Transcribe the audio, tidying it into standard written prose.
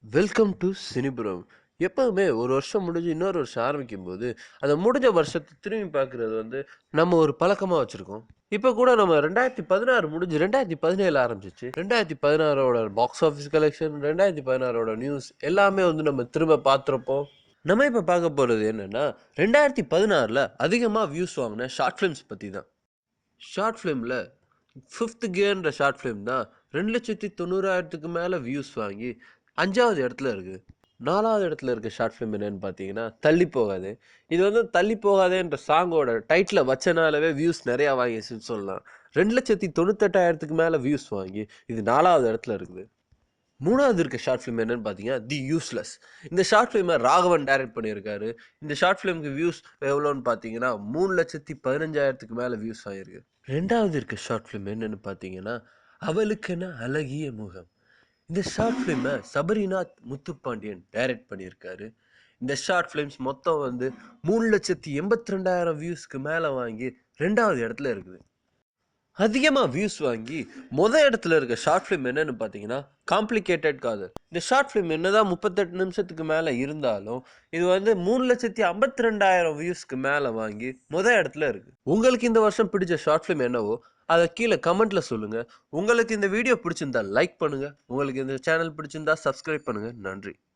Welcome to Cinipuram. எப்பவுமே ஒரு வருஷம் முடிஞ்சு இன்னொரு வருஷம் ஆரம்பிக்கும்போது, அந்த முடிஞ்ச வருஷத்த திரும்பி பார்க்குறது நம்ம ஒரு பழக்கமா வச்சிருக்கோம். இப்ப கூட நம்ம 2016 முடிஞ்சு 2017 ஆரம்பிச்சுச்சு. 2016ஓட பாக்ஸ் ஆஃபிஸ் கலெக்ஷன், 2016ஓட நியூஸ் எல்லாமே நம்ம திரும்ப பார்த்துருப்போம். நம்ம இப்ப பார்க்க போறது என்னன்னா, 2016ல அதிகமா வியூஸ் வாங்குன ஷார்ட் ஃபிலிம்ஸ் பத்தி தான். ஷார்ட் ஃபிலிம்ல ஃபிஃப்த் கியர்ன்ற ஷார்ட் ஃபிலிம் தான் 2,90,000க்கு மேலே வியூஸ் வாங்கி 5வது இடத்துல இருக்குது. 4வது இடத்துல இருக்க ஷார்ட் ஃபிலிம் என்னன்னு பார்த்தீங்கன்னா தள்ளி போகாது. இது தள்ளி போகாதேன்ற சாங்கோட டைட்டில் வச்சனாலவே வியூஸ் நிறையா வாங்கிச்சுன்னு சொல்லலாம். 2,98,000க்கு மேலே வியூஸ் வாங்கி இது 4வது இடத்துல இருக்குது. 3வது இருக்க ஷார்ட் ஃபிலிம் என்னன்னு பார்த்தீங்கன்னா தி யூஸ்லெஸ். இந்த ஷார்ட் ஃபிலிமை ராகவன் டைரக்ட் பண்ணியிருக்காரு. இந்த ஷார்ட் ஃபிலிமுக்கு வியூஸ் எவ்வளோன்னு பார்த்தீங்கன்னா 3,15,000க்கு மேலே வியூஸ் ஆகிருக்கு. 2வது இருக்க ஷார்ட் ஃபிலிம் என்னன்னு பார்த்தீங்கன்னா அவளுக்கென அழகிய முகம். இந்த ஷார்ட் ஃபிலிமை சபரிநாத் முத்துப்பாண்டியன் டைரக்ட் பண்ணியிருக்காரு. இந்த ஷார்ட் ஃபிலிம்ஸ் மொத்தம் 3,82,000 வியூஸ்க்கு மேலே வாங்கி 2வது இடத்துல இருக்குது. அதிகமாக வியூஸ் வாங்கி இடத்துல இருக்க ஷார்ட் ஃபிலிம் என்னன்னு பார்த்தீங்கன்னா காம்ப்ளிகேட்டட் காதல். இந்த ஷார்ட் ஃபிலிம் என்னதான் 38 நிமிஷத்துக்கு மேலே இருந்தாலும் இது 3,52,000 வியூஸ்க்கு மேலே வாங்கி இடத்துல இருக்கு. உங்களுக்கு இந்த வருஷம் பிடிச்ச ஷார்ட் ஃபிலிம் என்னவோ அதை கீழே கமெண்ட்ல சொல்லுங்க. உங்களுக்கு இந்த வீடியோ பிடிச்சிருந்தா லைக் பண்ணுங்க. உங்களுக்கு இந்த சேனல் பிடிச்சிருந்தா சப்ஸ்கிரைப் பண்ணுங்க. நன்றி.